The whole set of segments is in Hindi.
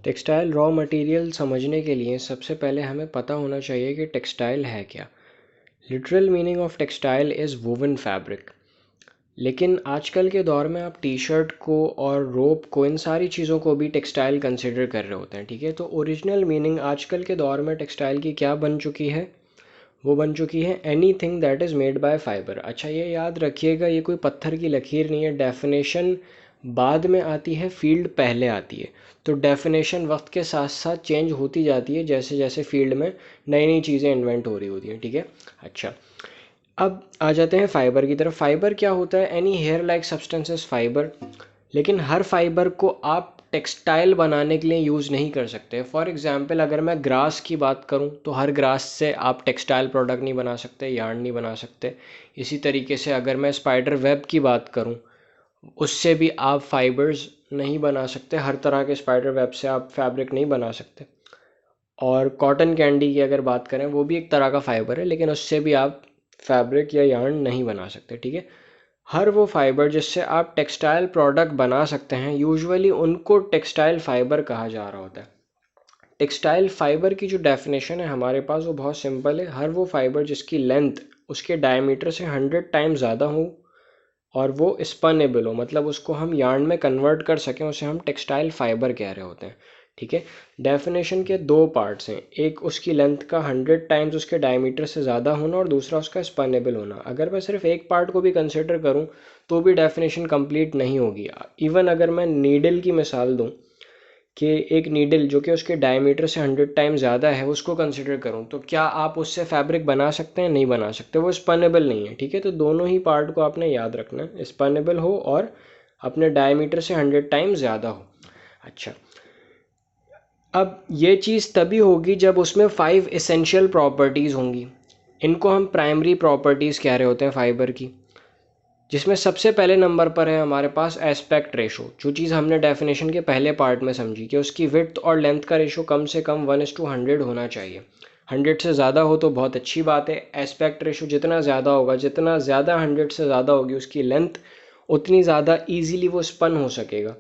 टेक्सटाइल रॉ मटेरियल समझने के लिए सबसे पहले हमें पता होना चाहिए कि टेक्सटाइल है क्या। Literal meaning of textile is woven fabric. लेकिन आजकल के दौर में आप टी शर्ट को और रोप को, इन सारी चीज़ों को भी टेक्सटाइल कंसिडर कर रहे होते हैं। ठीक है, तो ओरिजिनल मीनिंग आजकल के दौर में टेक्सटाइल की क्या बन चुकी है? वो बन चुकी है any thing that is made by fibre. अच्छा, ये याद रखिएगा, ये कोई पत्थर की लकीर नहीं है। डेफिनेशन बाद में आती है, फील्ड पहले आती है। तो डेफिनेशन वक्त के साथ साथ चेंज होती जाती है जैसे जैसे फील्ड में नई नई चीज़ें इन्वेंट हो रही होती हैं। ठीक है, अच्छा, अब आ जाते हैं फाइबर की तरफ। फाइबर क्या होता है? Any hair like substances fibre. लेकिन हर फाइबर को आप टेक्सटाइल बनाने के लिए यूज़ नहीं कर सकते। फॉर एग्ज़ाम्पल, अगर मैं ग्रास की बात करूं तो हर ग्रास से आप टेक्सटाइल प्रोडक्ट नहीं बना सकते, यार्न नहीं बना सकते। इसी तरीके से अगर मैं स्पाइडर वेब की बात करूं, उससे भी आप फाइबर्स नहीं बना सकते। हर तरह के स्पाइडर वेब से आप फैब्रिक नहीं बना सकते। और कॉटन कैंडी की अगर बात करें, वो भी एक तरह का फाइबर है, लेकिन उससे भी आप फैब्रिक या यार्न नहीं बना सकते। ठीक है, हर वो फाइबर जिससे आप टेक्सटाइल प्रोडक्ट बना सकते हैं, यूजुअली उनको टेक्सटाइल फाइबर कहा जा रहा होता है। टेक्सटाइल फाइबर की जो डेफिनेशन है हमारे पास, वो बहुत सिंपल है। हर वो फाइबर जिसकी लेंथ उसके डायमीटर से 100 टाइम्स ज़्यादा हो और वो स्पनेबल हो, मतलब उसको हम यार्न में कन्वर्ट कर सकें, उसे हम टेक्सटाइल फाइबर कह रहे होते हैं। ठीक है, डेफिनेशन के दो पार्ट्स हैं, एक उसकी लेंथ का 100 टाइम्स उसके डायमीटर से ज़्यादा होना और दूसरा उसका स्पनेबल होना। अगर मैं सिर्फ एक पार्ट को भी कंसिडर करूं तो भी डेफिनेशन कंप्लीट नहीं होगी। इवन अगर मैं नीडल की मिसाल दूं कि एक नीडल जो कि उसके डायमीटर से 100 टाइम्स ज़्यादा है, उसको कंसिडर करूं, तो क्या आप उससे फैब्रिक बना सकते हैं? नहीं बना सकते, वो स्पनेबल नहीं है। ठीक है, तो दोनों ही पार्ट को आपने याद रखना है, स्पनेबल हो और अपने डायमीटर से 100 टाइम्स ज़्यादा हो। अच्छा, अब ये चीज़ तभी होगी जब उसमें 5 एसेंशियल प्रॉपर्टीज़ होंगी। इनको हम प्राइमरी प्रॉपर्टीज़ कह रहे होते हैं फाइबर की, जिसमें सबसे पहले नंबर पर है हमारे पास एस्पेक्ट रेशो। जो चीज़ हमने डेफिनेशन के पहले पार्ट में समझी कि उसकी विड्थ और लेंथ का रेशो कम से कम 1:100 होना चाहिए। 100 से ज़्यादा हो तो बहुत अच्छी बात है। एस्पेक्ट रेशो जितना ज़्यादा होगा, जितना ज़्यादा 100 से ज़्यादा होगी उसकी लेंथ, उतनी ज़्यादा ईजीली वो स्पन हो सकेगा।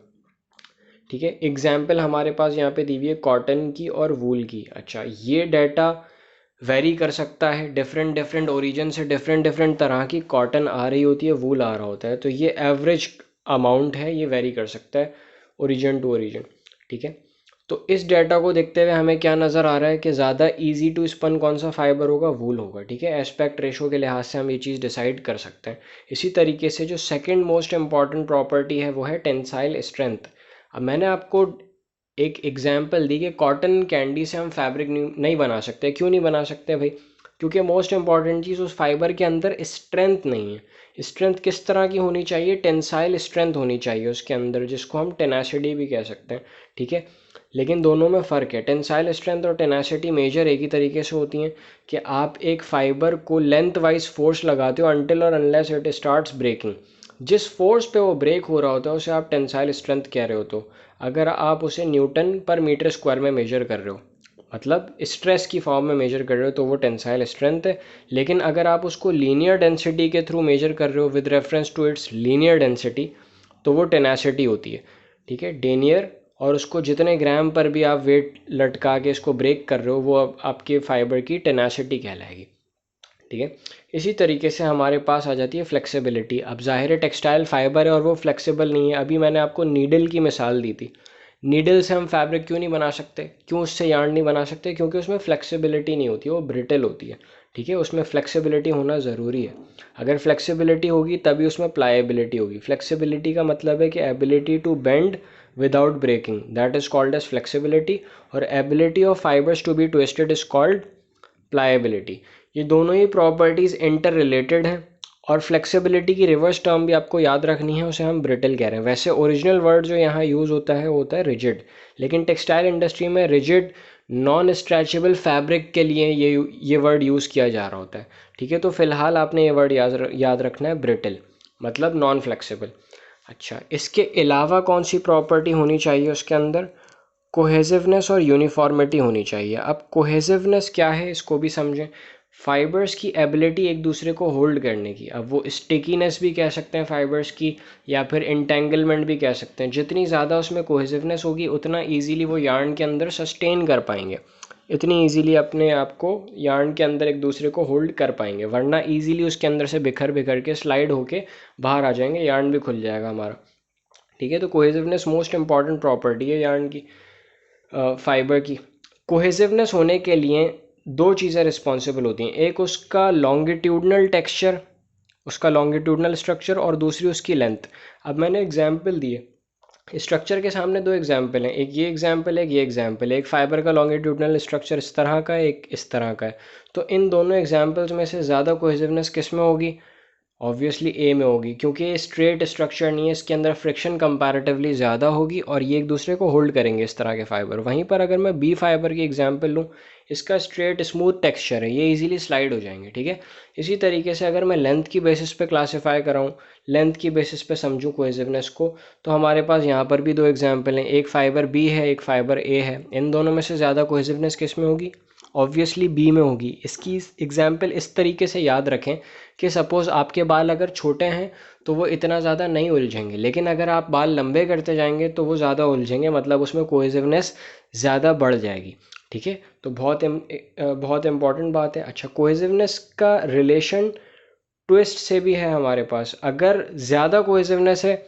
ठीक है, एग्जाम्पल हमारे पास यहाँ पे दी हुई है कॉटन की और वूल की। अच्छा, ये डाटा वेरी कर सकता है, डिफरेंट डिफरेंट ओरिजिन से डिफरेंट डिफरेंट तरह की कॉटन आ रही होती है, वूल आ रहा होता है, तो ये एवरेज अमाउंट है, ये वेरी कर सकता है ओरिजिन टू ओरिजिन। ठीक है, तो इस डाटा को देखते हुए हमें क्या नज़र आ रहा है कि ज़्यादा इजी टू स्पन कौन सा फाइबर होगा? वूल होगा। ठीक है, एस्पेक्ट रेशो के लिहाज से हम ये चीज़ डिसाइड कर सकते हैं। इसी तरीके से जो सेकंड मोस्ट इंपॉर्टेंट प्रॉपर्टी है वो है टेंसाइल स्ट्रेंथ। अब मैंने आपको एक एग्जाम्पल दी कि कॉटन कैंडी से हम फैब्रिक नहीं बना सकते। क्यों नहीं बना सकते भाई? क्योंकि मोस्ट इंपॉर्टेंट चीज़ उस फाइबर के अंदर स्ट्रेंथ नहीं है। स्ट्रेंथ किस तरह की होनी चाहिए? टेंसाइल स्ट्रेंथ होनी चाहिए उसके अंदर, जिसको हम टेनासिटी भी कह सकते हैं। ठीक है, लेकिन दोनों में फ़र्क है। टेंसाइल स्ट्रेंथ और टेनासिटी मेजर एक ही तरीके से होती हैं कि आप एक फाइबर को लेंथ वाइज फोर्स लगाते हो अनटिल और अनलेस इट स्टार्ट्स ब्रेकिंग। जिस फोर्स पे वो ब्रेक हो रहा होता है उसे आप टेंसाइल स्ट्रेंथ कह रहे हो। तो अगर आप उसे न्यूटन पर मीटर स्क्वायर में मेजर कर रहे हो, मतलब स्ट्रेस की फॉर्म में मेजर कर रहे हो, तो वो टेंसाइल स्ट्रेंथ है। लेकिन अगर आप उसको लीनियर डेंसिटी के थ्रू मेजर कर रहे हो with reference to its linear density, तो वो टेनासिटी होती है। ठीक है, डेनियर, और उसको जितने ग्राम पर भी आप वेट लटका के इसको ब्रेक कर रहे हो, वो अब आपके फाइबर की टेनासिटी कहलाएगी। ठीक है, इसी तरीके से हमारे पास आ जाती है फ्लेक्सिबिलिटी। अब ज़ाहिर है टेक्सटाइल फाइबर है और वो फ्लेक्सिबल नहीं है। अभी मैंने आपको नीडल की मिसाल दी थी। नीडल से हम फैब्रिक क्यों नहीं बना सकते? क्यों उससे यार्न नहीं बना सकते? क्योंकि उसमें फ्लेक्सिबिलिटी नहीं होती है, वो ब्रिटल होती है। ठीक है, उसमें फ्लेक्सिबिलिटी होना ज़रूरी है। अगर फ्लेक्सिबिलिटी होगी तभी उसमें प्लायबिलिटी होगी। फ्लेक्सिबिलिटी का मतलब है कि ability to bend without breaking, that is called as flexibility. और ability of fibres to be twisted is called pliability. ये दोनों ही प्रॉपर्टीज़ इंटर रिलेटेड हैं। और फ्लेक्सिबिलिटी की रिवर्स टर्म भी आपको याद रखनी है, उसे हम ब्रिटल कह रहे हैं। वैसे ओरिजिनल वर्ड जो यहाँ यूज़ होता है वो होता है रिजिड, लेकिन टेक्सटाइल इंडस्ट्री में रिजिड नॉन स्ट्रेचेबल फैब्रिक के लिए ये वर्ड यूज़ किया जा रहा होता है। ठीक है, तो फिलहाल आपने ये वर्ड याद रखना है, ब्रिटल मतलब नॉन फ्लेक्सिबल। अच्छा, इसके अलावा कौन सी प्रॉपर्टी होनी चाहिए उसके अंदर? कोहेसिवनेस और यूनिफॉर्मिटी होनी चाहिए। अब कोहेसिवनेस क्या है, इसको भी समझें। फाइबर्स की एबिलिटी एक दूसरे को होल्ड करने की। अब वो स्टिकीनेस भी कह सकते हैं फाइबर्स की, या फिर इंटेंगलमेंट भी कह सकते हैं। जितनी ज़्यादा उसमें कोहेसिवनेस होगी उतना ईजीली वो यार्न के अंदर सस्टेन कर पाएंगे, इतनी ईजीली अपने आप को यार्न के अंदर एक दूसरे को होल्ड कर पाएंगे, वरना ईजीली उसके अंदर से बिखर बिखर के स्लाइड होके बाहर आ जाएंगे, यार्न भी खुल जाएगा हमारा। ठीक है, तो कोहेसिवनेस मोस्ट इंपॉर्टेंट प्रॉपर्टी है यार्न की, फाइबर की। कोहेसिवनेस होने के लिए दो चीज़ें रिस्पॉन्सिबल होती हैं, एक उसका लॉन्गिट्यूडनल टेक्सचर, उसका लॉन्गिट्यूडनल स्ट्रक्चर, और दूसरी उसकी लेंथ। अब मैंने एग्जाम्पल दिए, स्ट्रक्चर के सामने दो एग्जाम्पल हैं, एक ये एग्जाम्पल है, एक ये एग्जाम्पल है। एक फाइबर का लॉन्गिट्यूडनल स्ट्रक्चर इस तरह का है, एक इस तरह का है। तो इन दोनों एग्जाम्पल्स में से ज़्यादा कोहेसिवनेस किस में होगी? ऑब्वियसली ए में होगी, क्योंकि ये स्ट्रेट स्ट्रक्चर नहीं है, इसके अंदर फ्रिक्शन कंपैरेटिवली ज़्यादा होगी और ये एक दूसरे को होल्ड करेंगे इस तरह के फाइबर। वहीं पर अगर मैं बी फाइबर की एग्जांपल लूँ, इसका स्ट्रेट स्मूथ टेक्सचर है, ये इजीली स्लाइड हो जाएंगे। ठीक है, इसी तरीके से अगर मैं लेंथ की बेसिस पे क्लासीफाई कराऊँ, लेंथ की बेसिस पे समझूँ कोहेसिवनेस को, तो हमारे पास यहाँ पर भी दो एग्जाम्पल हैं, एक फाइबर बी है, एक फाइबर ए है। इन दोनों में से ज़्यादा कोहेसिवनेस किस में होगी? ऑब्वियसली बी में होगी। इसकी एग्जाम्पल इस तरीके से याद रखें कि सपोज़ आपके बाल अगर छोटे हैं तो वो इतना ज़्यादा नहीं उलझेंगे, लेकिन अगर आप बाल लंबे करते जाएंगे तो वो ज़्यादा उलझेंगे, मतलब उसमें कोहेसिवनेस ज़्यादा बढ़ जाएगी। ठीक है, तो बहुत इंपॉर्टेंट बात है। अच्छा, कोहेसिवनेस का रिलेशन ट्विस्ट से भी है हमारे पास। अगर ज़्यादा कोहेसिवनेस है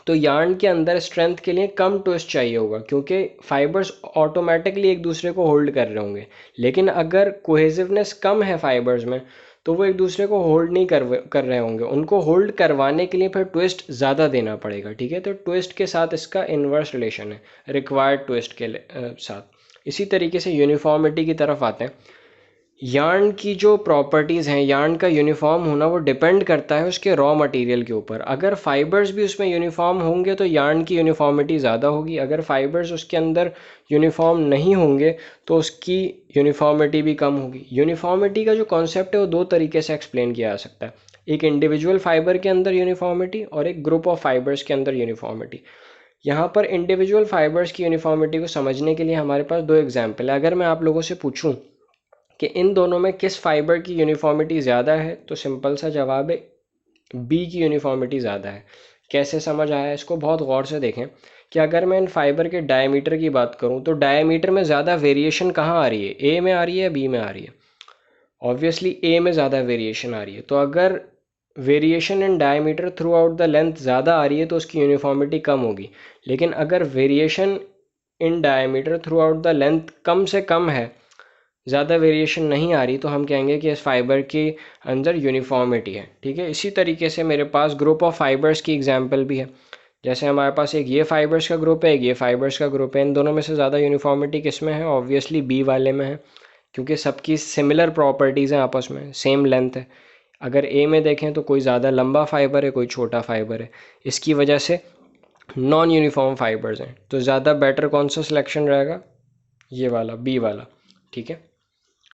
तो यार्न के अंदर स्ट्रेंथ के लिए कम ट्विस्ट चाहिए होगा, क्योंकि फाइबर्स ऑटोमेटिकली एक दूसरे को होल्ड कर रहे होंगे। लेकिन अगर कोहेसिवनेस कम है फाइबर्स में तो वो एक दूसरे को होल्ड नहीं कर रहे होंगे, उनको होल्ड करवाने के लिए फिर ट्विस्ट ज़्यादा देना पड़ेगा। ठीक है, तो ट्विस्ट के साथ इसका इन्वर्स रिलेशन है, रिक्वायर्ड ट्विस्ट के साथ। इसी तरीके से यूनिफॉर्मिटी की तरफ आते हैं। यार्न की जो प्रॉपर्टीज़ हैं, यार्न का यूनिफॉर्म होना वो डिपेंड करता है उसके रॉ मटेरियल के ऊपर। अगर फाइबर्स भी उसमें यूनिफॉर्म होंगे तो यार्न की यूनिफॉर्मिटी ज़्यादा होगी, अगर फाइबर्स उसके अंदर यूनिफॉर्म नहीं होंगे तो उसकी यूनिफॉर्मिटी भी कम होगी। यूनिफॉर्मिटी का जो कॉन्सेप्ट है वो दो तरीके से एक्सप्लेन किया जा सकता है, एक इंडिविजुअल फाइबर के अंदर यूनिफॉर्मिटी और एक ग्रुप ऑफ फाइबर्स के अंदर यूनिफॉर्मिटी। यहाँ पर इंडिविजुअल फाइबर्स की यूनिफॉर्मिटी को समझने के लिए हमारे पास दो एग्जाम्पल है। अगर मैं आप लोगों से पूछूँ कि इन दोनों में किस फाइबर की यूनिफॉर्मिटी ज़्यादा है, तो सिंपल सा जवाब है बी की यूनिफॉर्मिटी ज़्यादा है। कैसे समझ आया इसको? बहुत गौर से देखें कि अगर मैं इन फाइबर के डायमीटर की बात करूं तो डायमीटर में ज़्यादा वेरिएशन कहाँ आ रही है, ए में आ रही है, बी में आ रही है? ऑब्वियसली ए में ज़्यादा वेरिएशन आ रही है। तो अगर variation in diameter throughout the length ज़्यादा आ रही है तो उसकी यूनिफॉर्मिटी कम होगी। लेकिन अगर variation in diameter throughout the length कम से कम है, ज़्यादा वेरिएशन नहीं आ रही, तो हम कहेंगे कि इस फाइबर के अंदर यूनिफॉर्मिटी है। ठीक है, इसी तरीके से मेरे पास ग्रुप ऑफ फाइबर्स की एग्जांपल भी है। जैसे हमारे पास एक ये फाइबर्स का ग्रुप है, एक ये फाइबर्स का ग्रुप है। इन दोनों में से ज़्यादा यूनिफॉर्मिटी किस में है? ऑब्वियसली बी वाले में है, क्योंकि सबकी सिमिलर प्रॉपर्टीज़ हैं, आपस में सेम लेंथ है। अगर ए में देखें तो कोई ज़्यादा लंबा फाइबर है, कोई छोटा फाइबर है, इसकी वजह से नॉन यूनिफॉर्म फाइबर्स हैं। तो ज़्यादा बेटर कौन सा सिलेक्शन रहेगा? ये वाला, बी वाला। ठीक है।